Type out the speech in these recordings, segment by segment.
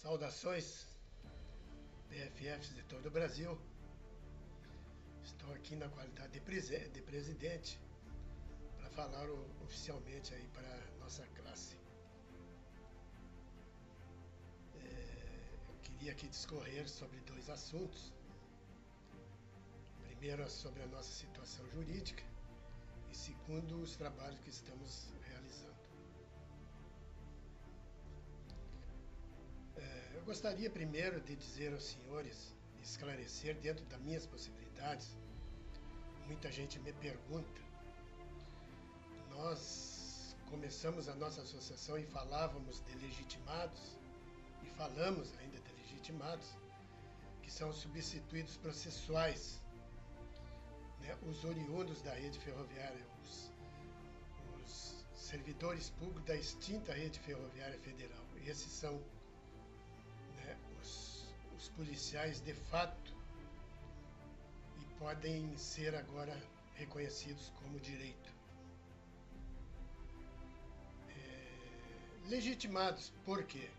Saudações, PFFs de todo o Brasil. Estou aqui na qualidade de presidente para falar oficialmente aí para a nossa classe. Eu queria aqui discorrer sobre dois assuntos. Primeiro, sobre a nossa situação jurídica e segundo, os trabalhos que estamos realizando. Eu gostaria primeiro de dizer aos senhores, esclarecer dentro das minhas possibilidades. Muita gente me pergunta. Nós começamos a nossa associação e falávamos de legitimados, e falamos ainda de legitimados, que são substituídos processuais, né? Os oriundos da rede ferroviária, os servidores públicos da extinta rede ferroviária federal. Esses são, né, os policiais de fato e podem ser agora reconhecidos como direito. Legitimados, por quê?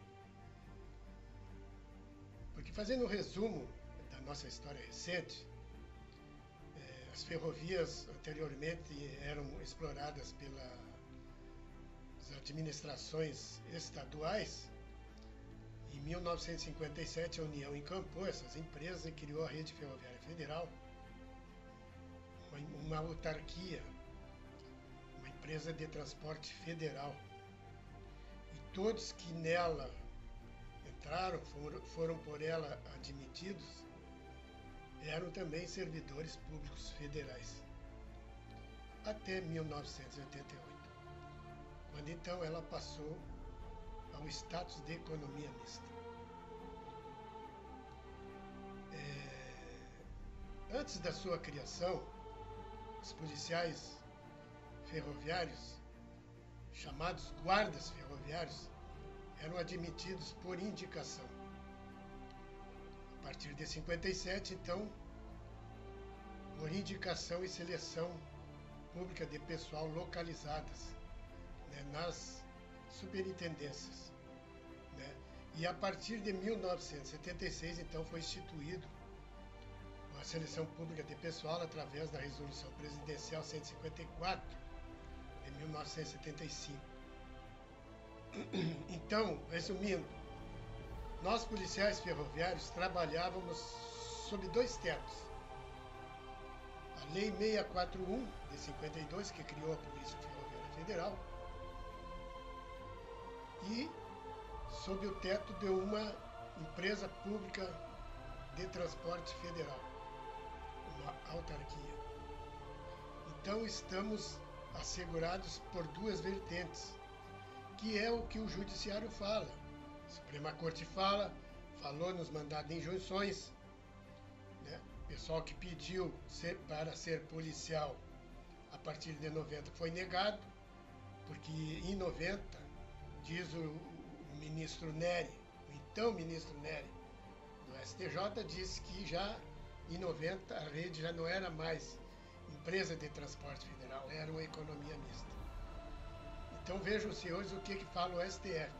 Porque, fazendo um resumo da nossa história recente, as ferrovias anteriormente eram exploradas pelas administrações estaduais. Em 1957, a União encampou essas empresas e criou a Rede Ferroviária Federal, uma autarquia, uma empresa de transporte federal. E todos que nela entraram, foram por ela admitidos, eram também servidores públicos federais. Até 1988, quando então ela passou ao status de economia mista. Antes da sua criação, os policiais ferroviários, chamados guardas ferroviários, eram admitidos por indicação. A partir de 57, então, por indicação e seleção pública de pessoal localizadas, né, nas superintendências, né? E a partir de 1976, então, foi instituído a seleção pública de pessoal através da Resolução Presidencial 154 de 1975. Então, resumindo, nós policiais ferroviários trabalhávamos sob dois tetos. A Lei 641 de 52, que criou a Polícia Ferroviária Federal, e sob o teto de uma empresa pública de transporte federal, uma autarquia. Então estamos assegurados por duas vertentes, que é o que o Judiciário fala. A Suprema Corte falou nos mandados de injunções, né? Pessoal que pediu para ser policial a partir de 90 foi negado, porque em 90, diz o ministro Nery, o então ministro Nery do STJ, disse que já em 90 a rede já não era mais empresa de transporte federal, era uma economia mista. Então vejam, senhores, o que fala o STF.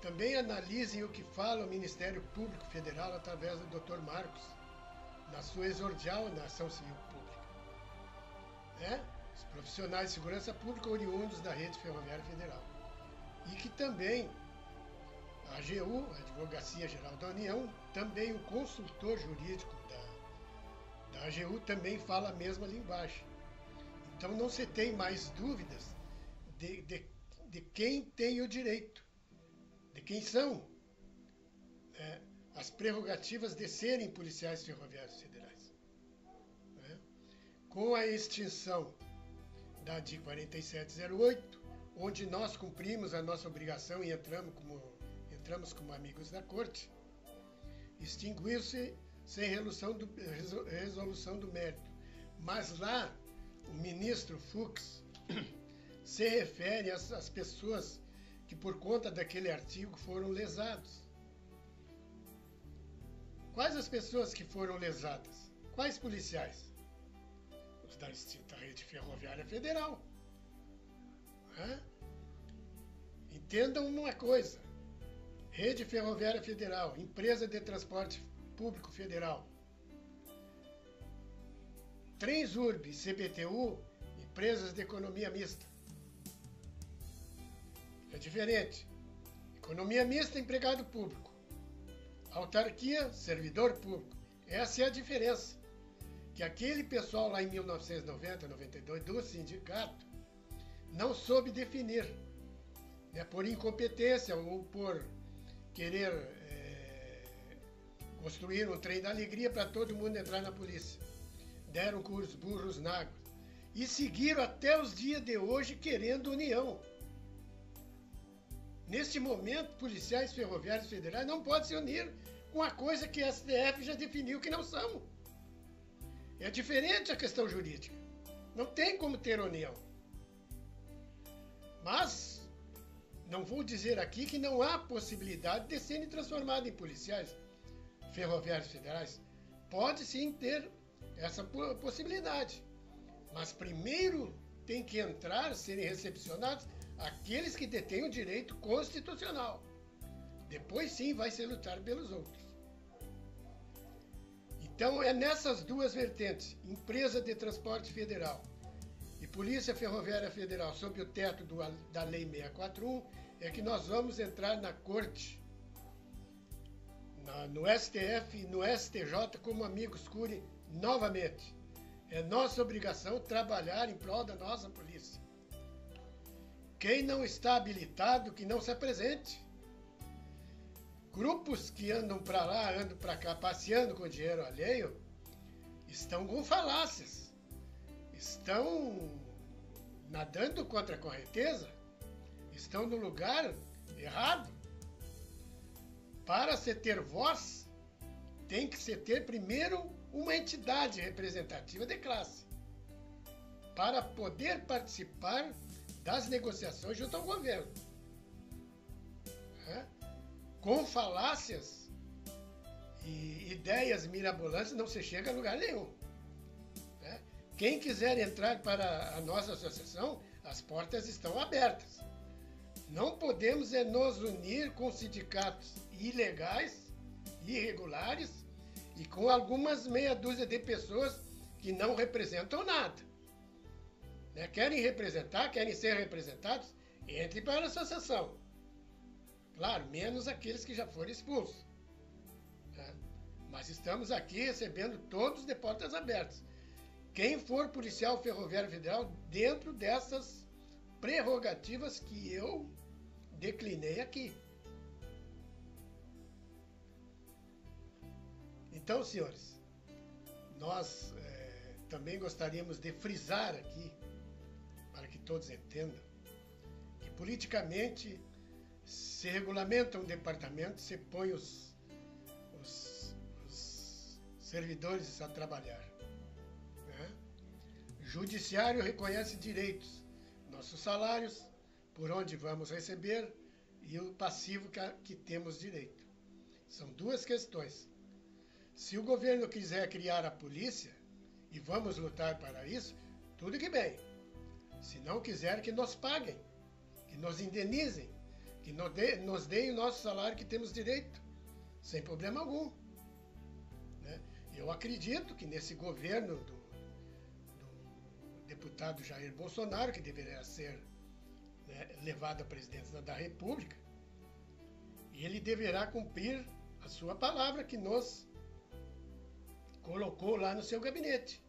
Também analisem o que fala o Ministério Público Federal através do Dr. Marcos, na sua exordial na ação civil pública. Né? Os profissionais de segurança pública oriundos da Rede Ferroviária Federal. E que também a AGU, a Advocacia Geral da União, também o consultor jurídico da AGU também fala a mesma linguagem. Então não se tem mais dúvidas de quem tem o direito, de quem são, né, as prerrogativas de serem policiais ferroviários federais. Né? Com a extinção da DI 4708, onde nós cumprimos a nossa obrigação e entramos como amigos da Corte, extinguiu-se sem resolução do mérito. Mas lá, o ministro Fux se refere às pessoas que, por conta daquele artigo, foram lesados. Quais as pessoas que foram lesadas? Quais policiais? Os da extinta Rede Ferroviária Federal. Entendam uma coisa. Rede Ferroviária Federal, Empresa de Transporte Público Federal. Transurb e CBTU, empresas de economia mista. É diferente. Economia mista, empregado público. Autarquia, servidor público. Essa é a diferença. Que aquele pessoal lá em 1990, 92, do sindicato, não soube definir. Né, por incompetência ou por querer construir um trem da alegria para todo mundo entrar na polícia. Deram com os burros na água. E seguiram até os dias de hoje querendo união. Neste momento, policiais ferroviários federais não podem se unir com a coisa que a STF já definiu que não são. É diferente a questão jurídica. Não tem como ter união. Mas não vou dizer aqui que não há possibilidade de serem transformados em policiais ferroviários federais. Pode sim ter essa possibilidade. Mas primeiro tem que entrar, serem recepcionados aqueles que detêm o direito constitucional. Depois sim vai se lutar pelos outros. Então é nessas duas vertentes, Empresa de Transporte Federal e Polícia Ferroviária Federal, sob o teto da Lei 641, é que nós vamos entrar na Corte, no STF e no STJ como amigos curi novamente. É nossa obrigação trabalhar em prol da nossa polícia. Quem não está habilitado, que não se apresente. Grupos que andam para lá, andam para cá, passeando com dinheiro alheio, estão com falácias. Estão nadando contra a correnteza. Estão no lugar errado. Para se ter voz, tem que se ter primeiro uma entidade representativa de classe. Para poder participar das negociações junto ao governo. Com falácias e ideias mirabolantes não se chega a lugar nenhum. Quem quiser entrar para a nossa associação, as portas estão abertas. Não podemos nos unir com sindicatos ilegais, irregulares e com algumas meia dúzia de pessoas que não representam nada. Querem representar, querem ser representados, entre para a associação. Claro, menos aqueles que já foram expulsos. Mas estamos aqui recebendo todos de portas abertas. Quem for policial ferroviário federal, dentro dessas prerrogativas que eu declinei aqui. Então, senhores, nós também gostaríamos de frisar aqui, para que todos entendam, que politicamente se regulamenta um departamento, se põe os servidores a trabalhar. Judiciário reconhece direitos, nossos salários, por onde vamos receber e o passivo que temos direito. São duas questões. Se o governo quiser criar a polícia, e vamos lutar para isso, tudo que bem. Se não quiser, que nos paguem, que nos indenizem, que nos deem o nosso salário que temos direito, sem problema algum. Eu acredito que nesse governo do deputado Jair Bolsonaro, que deveria ser levado à presidência da República, ele deverá cumprir a sua palavra que nos colocou lá no seu gabinete,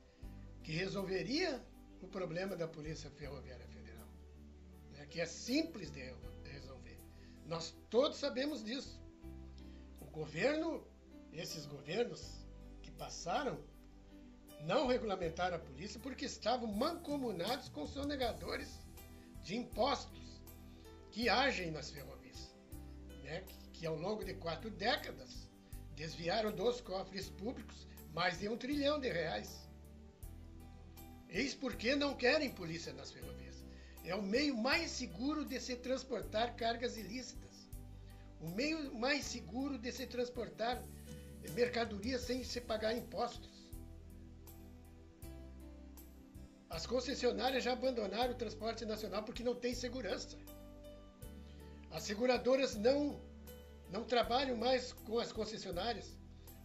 que resolveria o problema da Polícia Ferroviária Federal, que é simples de resolver. Nós todos sabemos disso. O governo, esses governos que passaram, não regulamentaram a polícia porque estavam mancomunados com sonegadores de impostos que agem nas ferrovias, que ao longo de 4 décadas desviaram dos cofres públicos mais de R$1 trilhão. Eis porque não querem polícia nas ferrovias. É o meio mais seguro de se transportar cargas ilícitas. O meio mais seguro de se transportar mercadorias sem se pagar impostos. As concessionárias já abandonaram o transporte nacional porque não tem segurança. As seguradoras não trabalham mais com as concessionárias,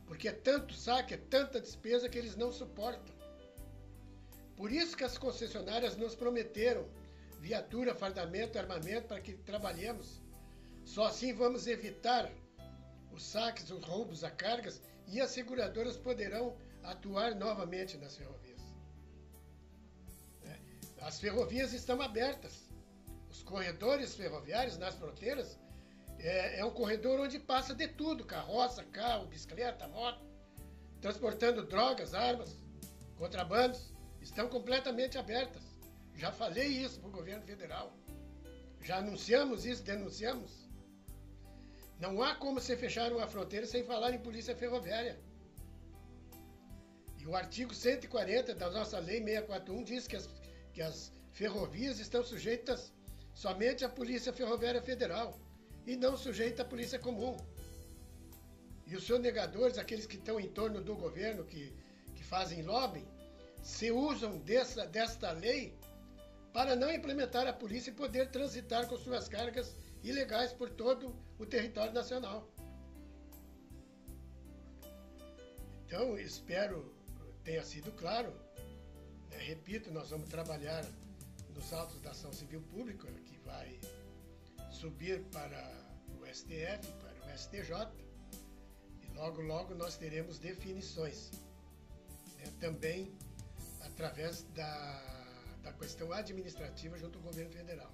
porque é tanto saque, é tanta despesa que eles não suportam. Por isso que as concessionárias nos prometeram viatura, fardamento, armamento para que trabalhemos. Só assim vamos evitar os saques, os roubos a cargas e as seguradoras poderão atuar novamente nas ferrovias. As ferrovias estão abertas. Os corredores ferroviários nas fronteiras é um corredor onde passa de tudo, carroça, carro, bicicleta, moto, transportando drogas, armas, contrabandos, estão completamente abertas. Já falei isso para o governo federal. Já anunciamos isso, denunciamos. Não há como se fechar uma fronteira sem falar em polícia ferroviária. E o artigo 140 da nossa Lei 641 diz que as ferrovias estão sujeitas somente à Polícia Ferroviária Federal e não sujeita à Polícia Comum. E os sonegadores, aqueles que estão em torno do governo, que fazem lobbying, se usam desta lei para não implementar a polícia e poder transitar com suas cargas ilegais por todo o território nacional. Então, espero tenha sido claro. Repito, nós vamos trabalhar nos autos da ação civil pública, que vai subir para o STF, para o STJ, e logo, logo nós teremos definições. Também através da questão administrativa junto ao governo federal.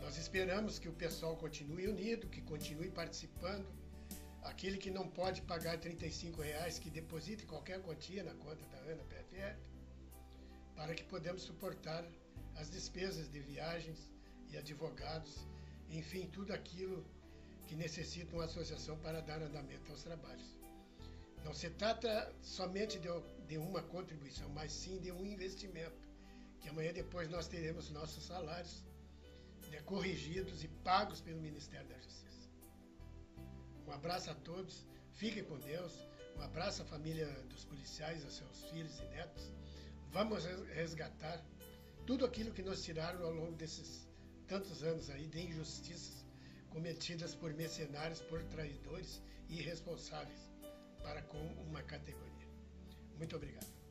Nós esperamos que o pessoal continue unido, que continue participando. Aquele que não pode pagar R$35, que deposite qualquer quantia na conta da ANA PFF, para que podemos suportar as despesas de viagens e advogados, enfim, tudo aquilo que necessita uma associação para dar andamento aos trabalhos. Não se trata somente de uma contribuição, mas sim de um investimento, que amanhã depois nós teremos nossos salários corrigidos e pagos pelo Ministério da Justiça. Um abraço a todos, fiquem com Deus, um abraço à família dos policiais, aos seus filhos e netos. Vamos resgatar tudo aquilo que nos tiraram ao longo desses tantos anos aí de injustiças cometidas por mercenários, por traidores e irresponsáveis para com uma categoria. Muito obrigado.